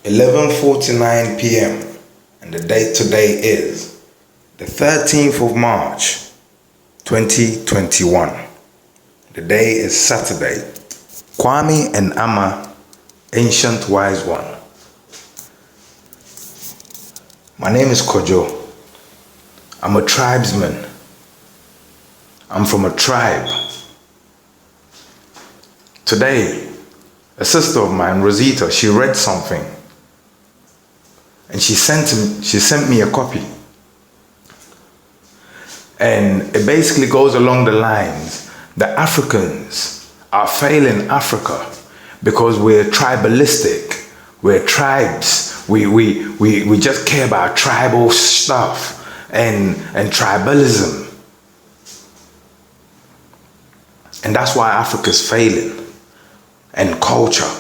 11:49 p.m. and the date today is the 13th of March 2021. The day is Saturday. Kwame and Amma, Ancient Wise One. My name is Kojo. I'm a tribesman. I'm from a tribe. Today, a sister of mine, Rosita, she read something and she sent me a copy. And it basically goes along the lines that Africans are failing Africa because we're tribalistic. We're tribes. We just care about tribal stuff and tribalism. And that's why Africa's failing. And culture.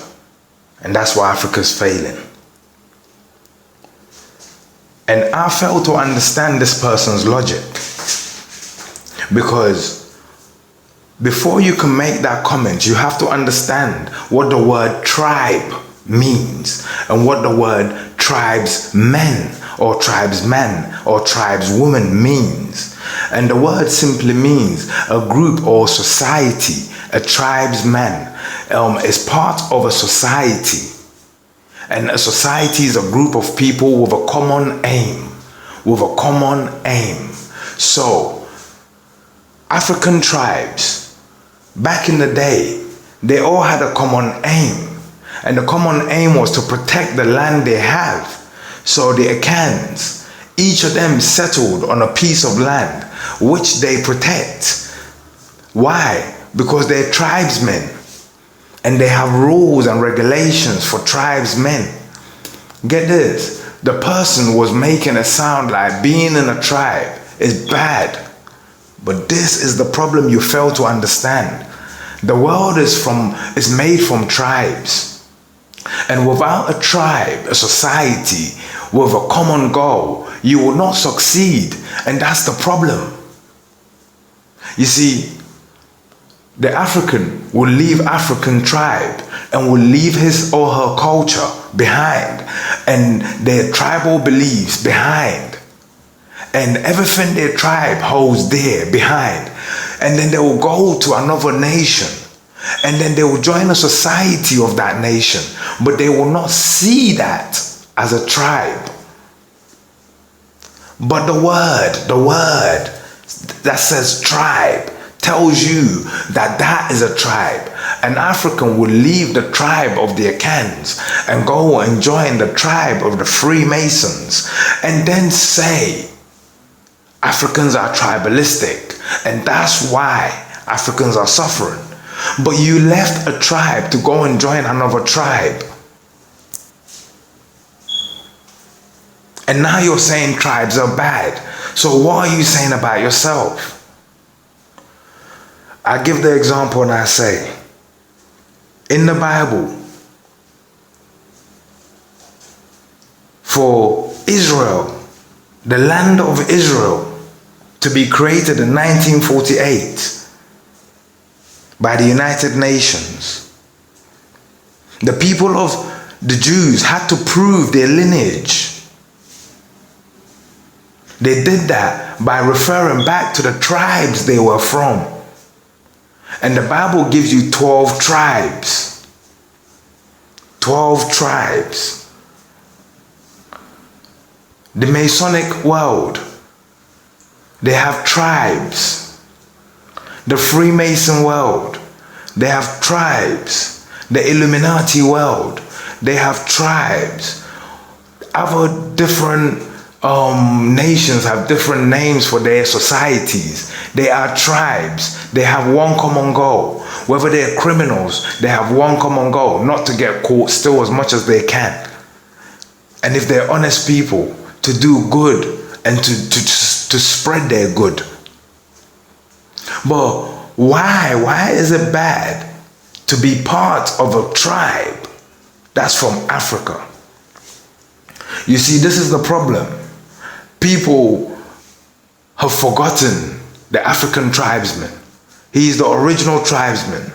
And that's why Africa's failing. And I fail to understand this person's logic. Because before you can make that comment, you have to understand what the word tribe means and what the word tribesmen or tribesman or tribeswoman means. And the word simply means a group or society. A tribesman is part of a society. And a society is a group of people with a common aim. With a common aim. So, African tribes, back in the day, they all had a common aim. And the common aim was to protect the land they have. So the Akans, each of them settled on a piece of land which they protect. Why? Because they're tribesmen. And they have rules and regulations for tribesmen. Get this. The person was making it sound like being in a tribe is bad. But this is the problem you fail to understand. The world is made from tribes. And without a tribe, a society with a common goal, you will not succeed. And that's the problem. You see, the African will leave African tribe and will leave his or her culture behind and their tribal beliefs behind and everything their tribe holds dear behind. And then they will go to another nation and then they will join a society of that nation, but they will not see that as a tribe. But the word that says tribe tells you that that is a tribe. An African will leave the tribe of the Akans and go and join the tribe of the Freemasons and then say Africans are tribalistic and that's why Africans are suffering. But you left a tribe to go and join another tribe. And now you're saying tribes are bad. So what are you saying about yourself? I give the example and I say, in the Bible, for Israel, the land of Israel, to be created in 1948 by the United Nations, the people of the Jews had to prove their lineage. They did that by referring back to the tribes they were from. And the Bible gives you 12 tribes. 12 tribes. The Masonic world, they have tribes. The Freemason world, they have tribes. The Illuminati world, they have tribes. Other different nations have different names for their societies. They are tribes. They have one common goal. Whether they're criminals, they have one common goal, not to get caught, steal as much as they can. And if they're honest people, to do good and to spread their good. But why is it bad to be part of a tribe that's from Africa? You see, this is the problem. People have forgotten the African tribesman. He is the original tribesman.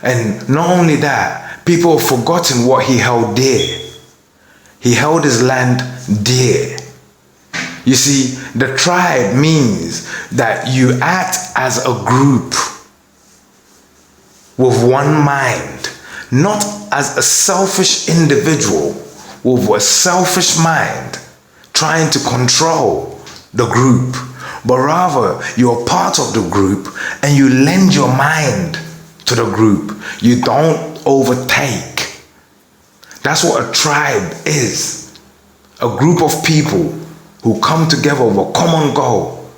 And not only that, People have forgotten what he held dear. He held his land dear. You see, the tribe means that you act as a group with one mind, not as a selfish individual with a selfish mind trying to control the group, but rather you're part of the group and you lend your mind to the group. You don't overtake. That's what a tribe is. A group of people who come together with a common goal,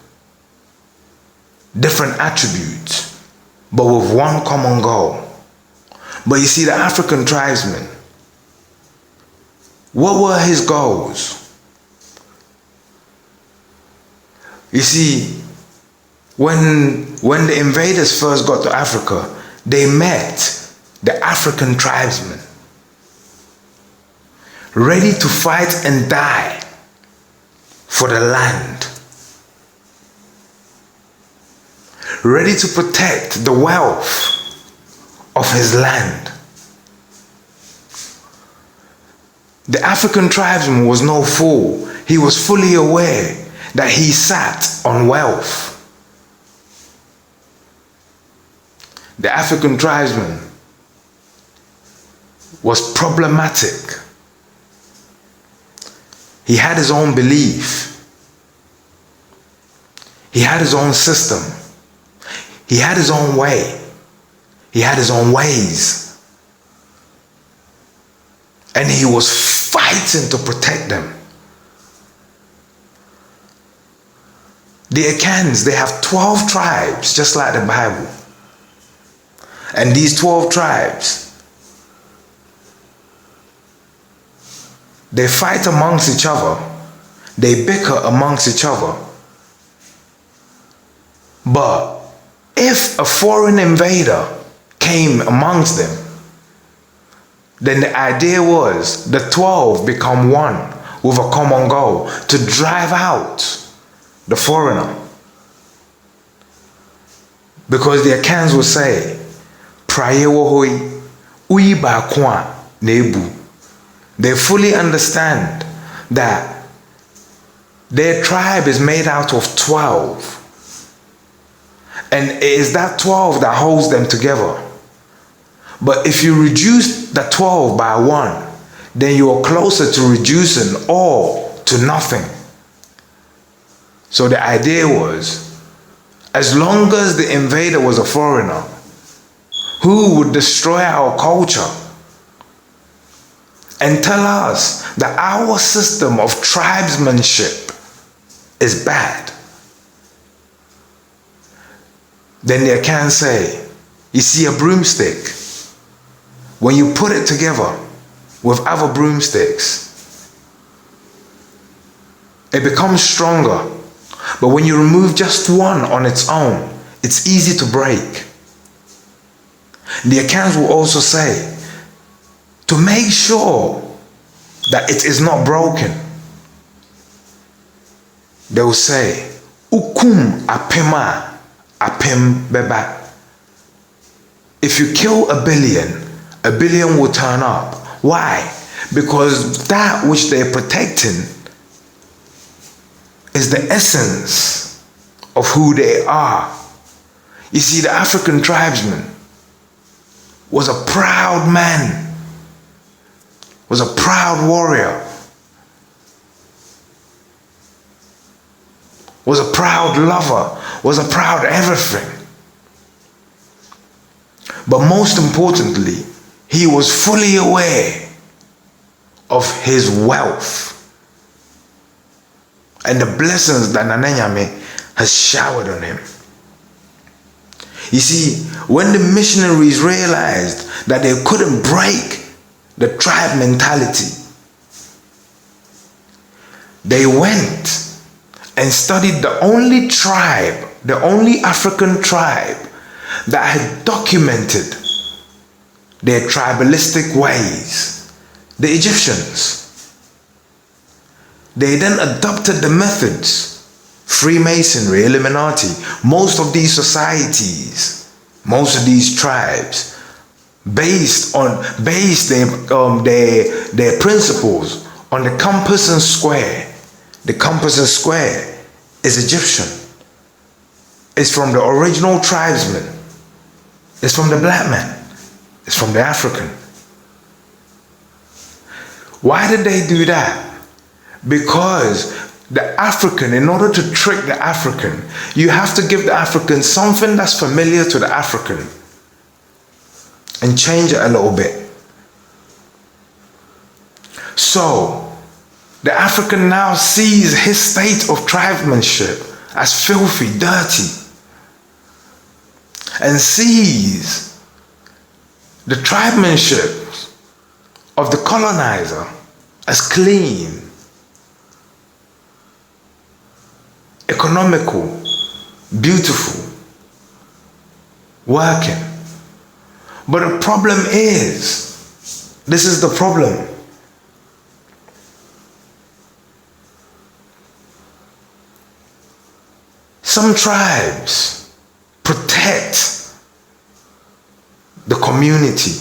different attributes, but with one common goal. But you see, the African tribesmen, what were his goals? You see, when the invaders first got to Africa, they met the African tribesmen, ready to fight and die for the land, ready to protect the wealth of his land. The African tribesman was no fool. He was fully aware that he sat on wealth. The African tribesman was problematic. He had his own belief. He had his own system. He had his own way. He had his own ways. And he was fighting to protect them. The Akans, they have 12 tribes, just like the Bible. And these 12 tribes, they fight amongst each other. They bicker amongst each other. But if a foreign invader came amongst them, then the idea was the 12 become one with a common goal to drive out the foreigner. Because the Akans will say, they fully understand that their tribe is made out of 12. And it is that 12 that holds them together. But if you reduce the 12 by 1, then you are closer to reducing all to nothing. So the idea was, as long as the invader was a foreigner who would destroy our culture and tell us that our system of tribesmanship is bad, then they can say, you see a broomstick, when you put it together with other broomsticks, it becomes stronger. But when you remove just one on its own, it's easy to break. The accounts will also say, to make sure that it is not broken, they will say, Ukum apema apem beba. If you kill a billion will turn up. Why? Because that which they're protecting is the essence of who they are. You see, the African tribesman was a proud man, was a proud warrior, was a proud lover, was a proud everything. But most importantly, he was fully aware of his wealth and the blessings that Nananyame has showered on him. You see, when the missionaries realized that they couldn't break the tribe mentality, they went and studied the only tribe, the only African tribe that had documented their tribalistic ways, the Egyptians. They then adopted the methods, Freemasonry, Illuminati. Most of these societies, most of these tribes based their principles on the compass and square. The compass and square is Egyptian. It's from the original tribesmen. It's from the black man. It's from the African. Why did they do that? Because the African, in order to trick the African, you have to give the African something that's familiar to the African and change it a little bit. So, the African now sees his state of tribesmanship as filthy, dirty, and sees the tribesmanship of the colonizer as clean, economical, beautiful, working. But the problem is, this is the problem. Some tribes protect the community.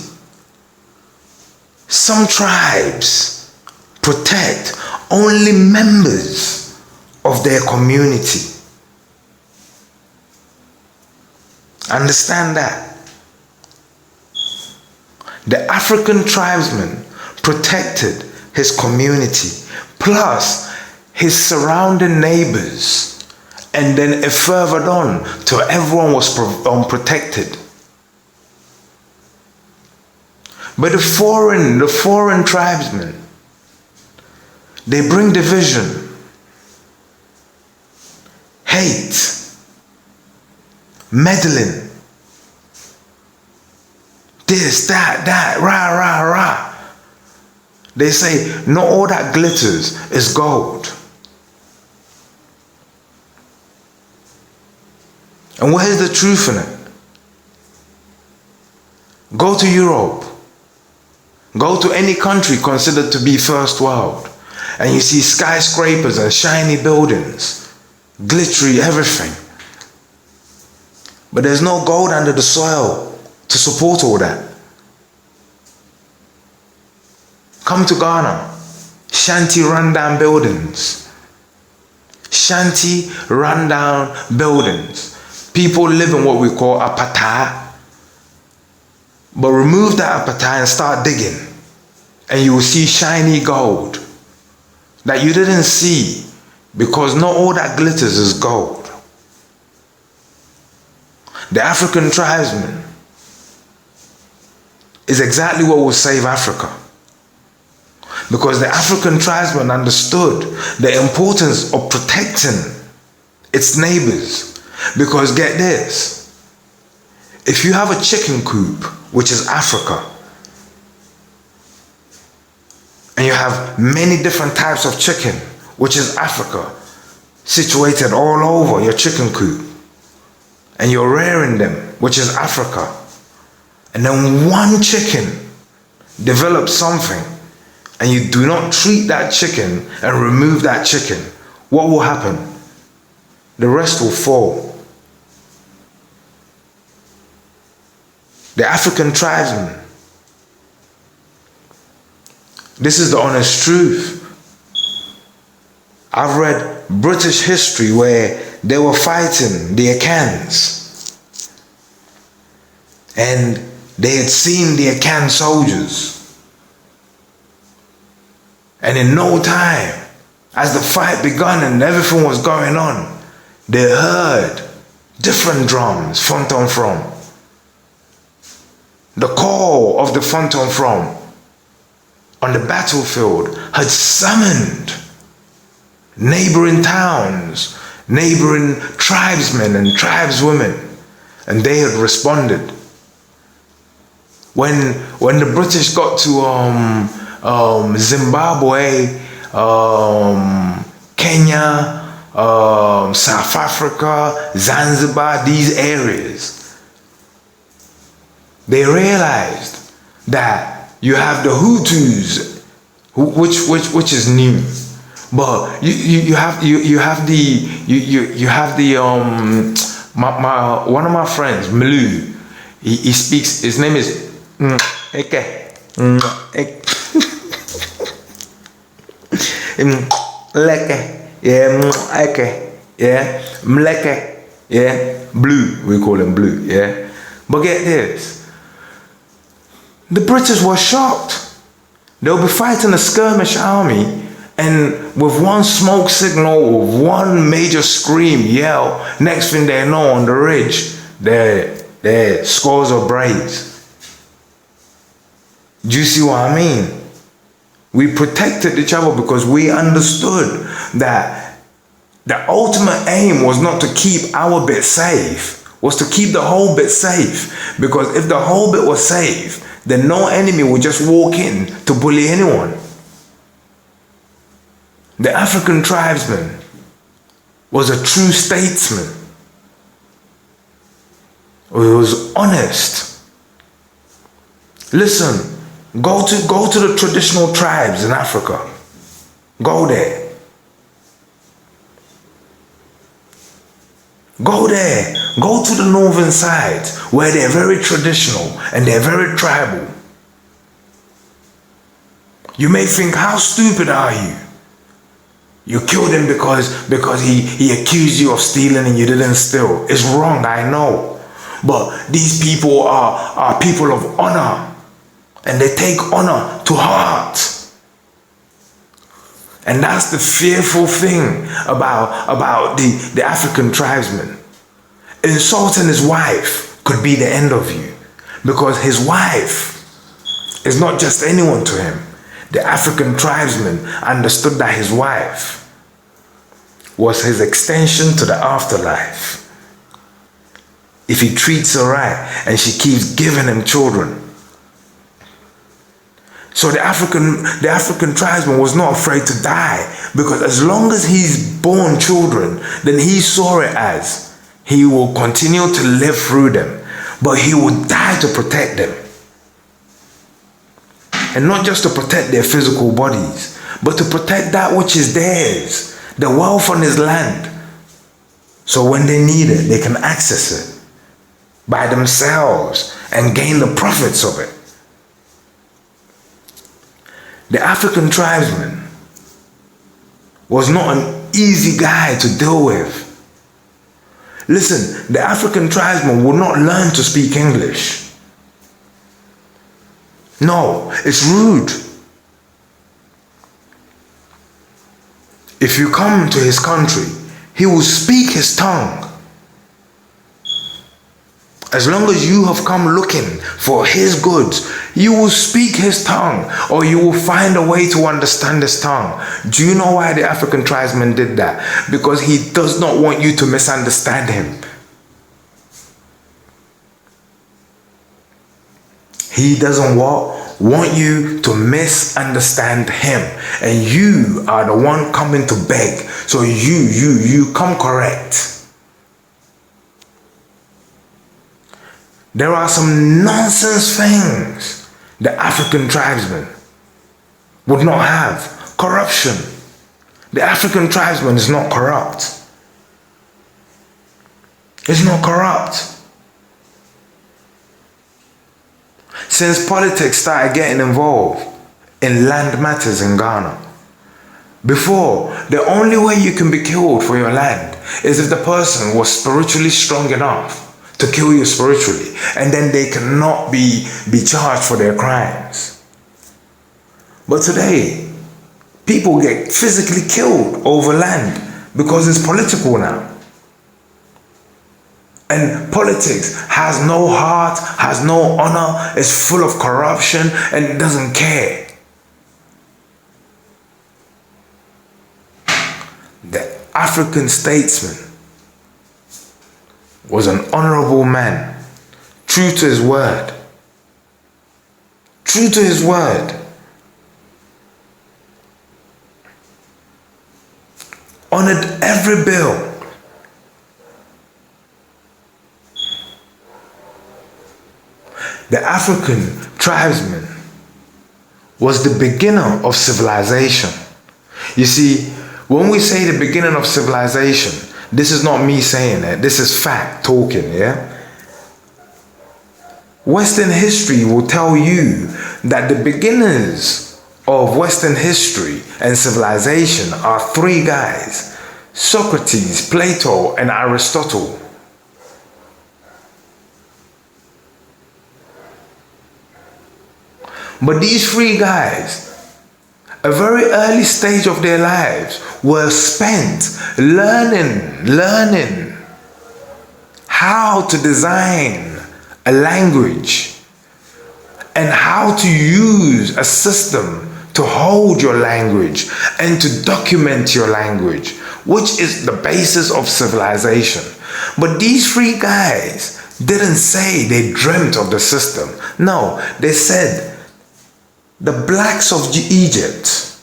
Some tribes protect only members of their community. Understand that. The African tribesman protected his community, plus his surrounding neighbors, and then it furthered on till everyone was protected. But the foreign tribesmen, they bring division, hate, meddling, this, that, rah, rah, rah. They say, not all that glitters is gold. And what is the truth in it? Go to Europe. Go to any country considered to be first world, and you see skyscrapers and shiny buildings, glittery everything. But there's no gold under the soil to support all that. Come to Ghana, shanty rundown buildings. Shanty rundown buildings. People live in what we call apartheid. But remove that apartheid and start digging, and you will see shiny gold that you didn't see, because not all that glitters is gold. The African tribesman is exactly what will save Africa, because the African tribesman understood the importance of protecting its neighbors. Because get this, if you have a chicken coop, which is Africa, and you have many different types of chicken, which is Africa, situated all over your chicken coop, and you're rearing them, which is Africa, and then one chicken develops something, and you do not treat that chicken and remove that chicken, what will happen? The rest will fall. The African tribesmen, this is the honest truth. I've read British history where they were fighting the Akans, and they had seen the Akan soldiers, and in no time, as the fight began and everything was going on, they heard different drums, Fonton from. The call of the Fonton from on the battlefield had summoned neighboring towns, neighboring tribesmen and tribeswomen, and they had responded. When the British got to Zimbabwe, Kenya, South Africa, Zanzibar, these areas, they realized that you have the Hutus, which is new, but you have the one of my friends, Mlu. He speaks. His name is Eke. Leke. Yeah. Eke. Yeah. Mleke. Yeah. Blue. We call him blue. Yeah. But get this. The British were shocked. They'll be fighting a skirmish army, and with one smoke signal, with one major scream, yell, next thing they know on the ridge, there scores of braves. Do you see what I mean? We protected each other because we understood that the ultimate aim was not to keep our bit safe, was to keep the whole bit safe. Because if the whole bit was safe, then no enemy would just walk in to bully anyone. The African tribesman was a true statesman. He was honest. Listen, go to the traditional tribes in Africa. Go there. Go there. Go to the northern side where they're very traditional and they're very tribal. You may think, how stupid are you? You killed him because he accused you of stealing and you didn't steal. It's wrong, I know. But these people are people of honor. And they take honor to heart. And that's the fearful thing about the African tribesman. Insulting his wife could be the end of you. Because his wife is not just anyone to him. The African tribesman understood that his wife was his extension to the afterlife. If he treats her right and she keeps giving him children. So the African tribesman was not afraid to die, because as long as he's born children, then he saw it as he will continue to live through them, but he will die to protect them. And not just to protect their physical bodies, but to protect that which is theirs, the wealth on his land. So when they need it, they can access it by themselves and gain the profits of it. The African tribesman was not an easy guy to deal with. Listen, the African tribesman will not learn to speak English. No, it's rude. If you come to his country, he will speak his tongue. As long as you have come looking for his goods, you will speak his tongue, or you will find a way to understand his tongue. Do you know why the African tribesman did that? Because he does not want you to misunderstand him. He doesn't want you to misunderstand him. And you are the one coming to beg. So you come correct. There are some nonsense things the African tribesman would not have. Corruption. The African tribesman is not corrupt. It's not corrupt. Since politics started getting involved in land matters in Ghana, before, the only way you can be killed for your land is if the person was spiritually strong enough to kill you spiritually, and then they cannot be charged for their crimes. But today, people get physically killed over land because it's political now. And politics has no heart, has no honor, is full of corruption, and it doesn't care. The African statesman was an honorable man, true to his word. True to his word. Honored every bill. The African tribesman was the beginner of civilization. You see, when we say the beginning of civilization, this is not me saying it. This is fact talking, yeah? Western history will tell you that the beginners of Western history and civilization are three guys: Socrates, Plato, and Aristotle. But these three guys, a very early stage of their lives, were spent learning how to design a language and how to use a system to hold your language and to document your language, which is the basis of civilization. But these three guys didn't say they dreamt of the system. No, they said the blacks of Egypt,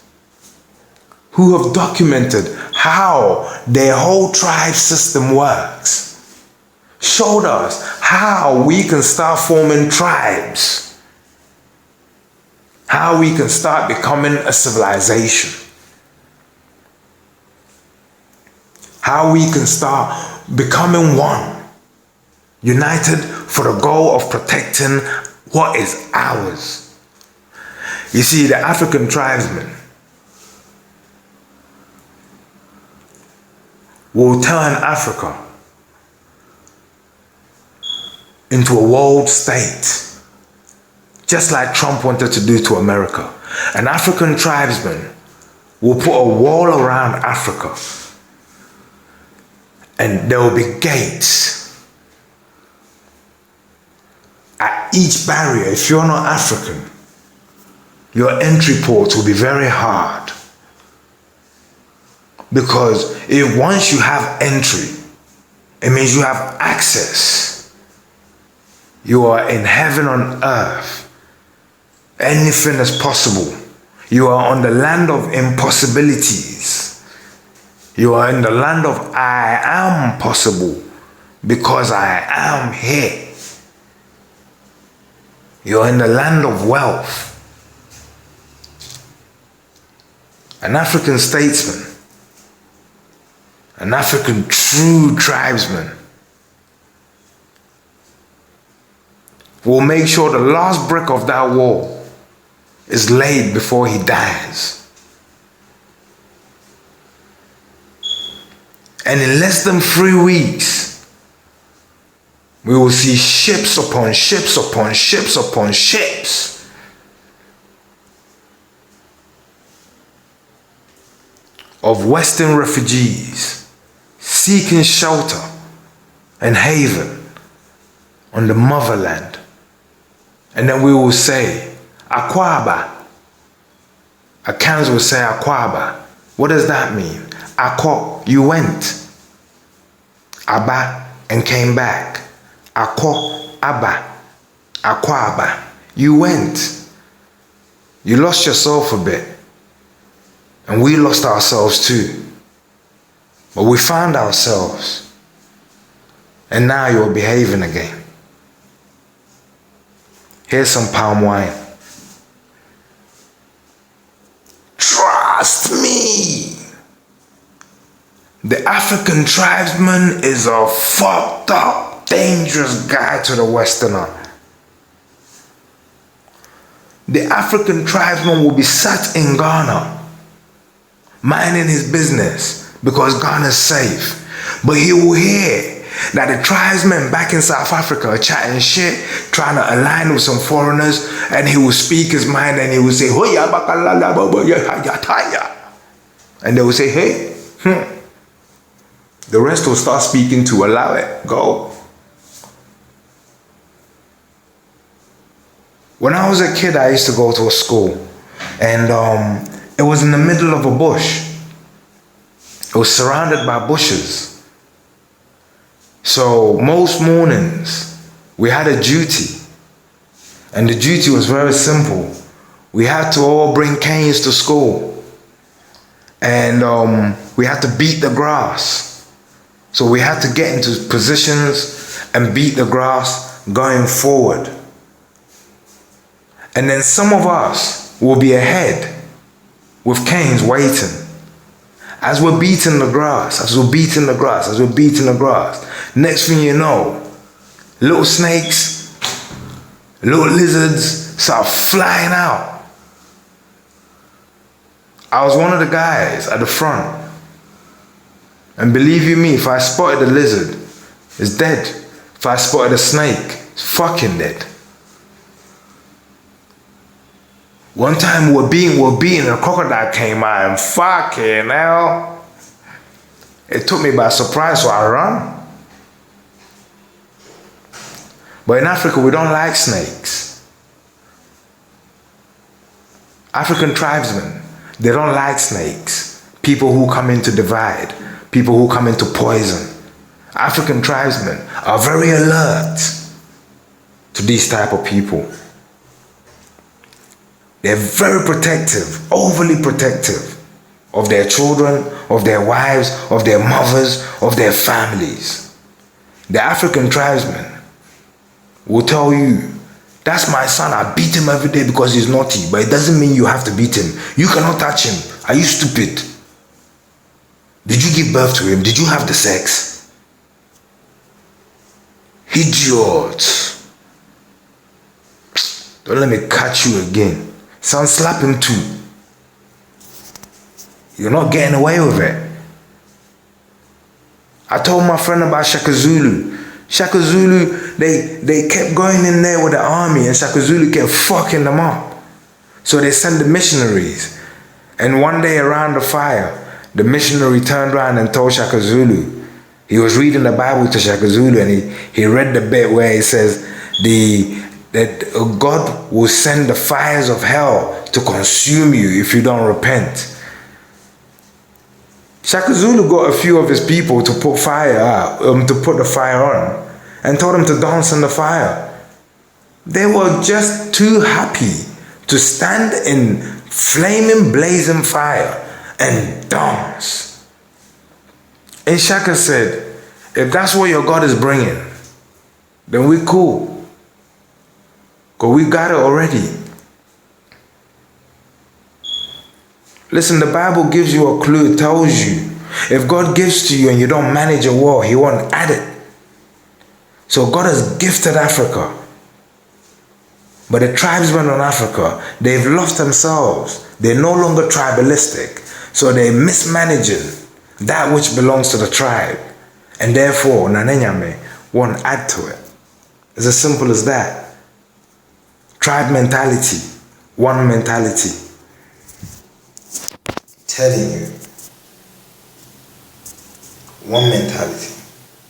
who have documented how their whole tribe system works, showed us how we can start forming tribes, how we can start becoming a civilization, how we can start becoming one, united for the goal of protecting what is ours. You see, the African tribesmen will turn Africa into a world state, just like Trump wanted to do to America. An African tribesman will put a wall around Africa, and there will be gates at each barrier. If you're not African, your entry ports will be very hard. Because if once you have entry, it means you have access. You are in heaven on earth. Anything is possible. You are on the land of impossibilities. You are in the land of I am possible because I am here. You are in the land of wealth. An African statesman, an African true tribesman, will make sure the last brick of that wall is laid before he dies. And in less than 3 weeks, we will see ships upon ships upon ships upon ships of Western refugees seeking shelter and haven on the motherland. And then we will say, Akwaba. Akans will say Akwaba. What does that mean? Akwa, you went. Aba, and came back. Akwa, Aba. Akwaba, you went. You lost yourself a bit. And we lost ourselves too. But we found ourselves. And now you're behaving again. Here's some palm wine. Trust me. The African tribesman is a fucked up, dangerous guy to the Westerner. The African tribesman will be sat in Ghana, minding his business because Ghana is safe. But he will hear that the tribesmen back in South Africa are chatting shit, trying to align with some foreigners, and he will speak his mind and he will say, and they will say, hey, The rest will start speaking to allow it, go. When I was a kid, I used to go to a school, and it was in the middle of a bush. It was surrounded by bushes. So most mornings, we had a duty, and the duty was very simple. We had to all bring canes to school, and we had to beat the grass. So we had to get into positions and beat the grass going forward. And then some of us will be ahead with canes waiting. As we're beating the grass, as we're beating the grass, as we're beating the grass, next thing you know, little snakes Little lizards start flying out. I was one of the guys at the front. And believe you me, if I spotted a lizard, it's dead. If I spotted a snake, it's fucking dead. One time we were being, a crocodile came out and fucking hell. It took me by surprise, so I ran. But in Africa, we don't like snakes. African tribesmen, they don't like snakes. People who come in to divide, people who come in to poison. African tribesmen are very alert to these type of people. They're very protective, overly protective of their children, of their wives, of their mothers, of their families. The African tribesmen will tell you, that's my son, I beat him every day because he's naughty, but it doesn't mean you have to beat him. You cannot touch him. Are you stupid? Did you give birth to him? Did you have the sex? Idiots. Don't let me catch you again. Son, slap him too. You're not getting away with it. I told my friend about Shaka Zulu. Shaka Zulu, they kept going in there with the army and Shaka Zulu kept fucking them up. So they sent the missionaries. And one day around the fire, the missionary turned around and told Shaka Zulu. He was reading the Bible to Shaka Zulu and he read the bit where it says that God will send the fires of hell to consume you if you don't repent. Shaka Zulu got a few of his people to put to put the fire on and told them to dance in the fire. They were just too happy to stand in flaming, blazing fire and dance. And Shaka said, if that's what your God is bringing, then we cool. Because we got it already. Listen, the Bible gives you a clue. It tells you, if God gives to you and you don't manage a war, he won't add it. So God has gifted Africa. But the tribesmen in Africa, they've lost themselves. They're no longer tribalistic. So they're mismanaging that which belongs to the tribe. And therefore, Nanenyame won't add to it. It's as simple as that. Tribe mentality, one mentality. Telling you, one mentality.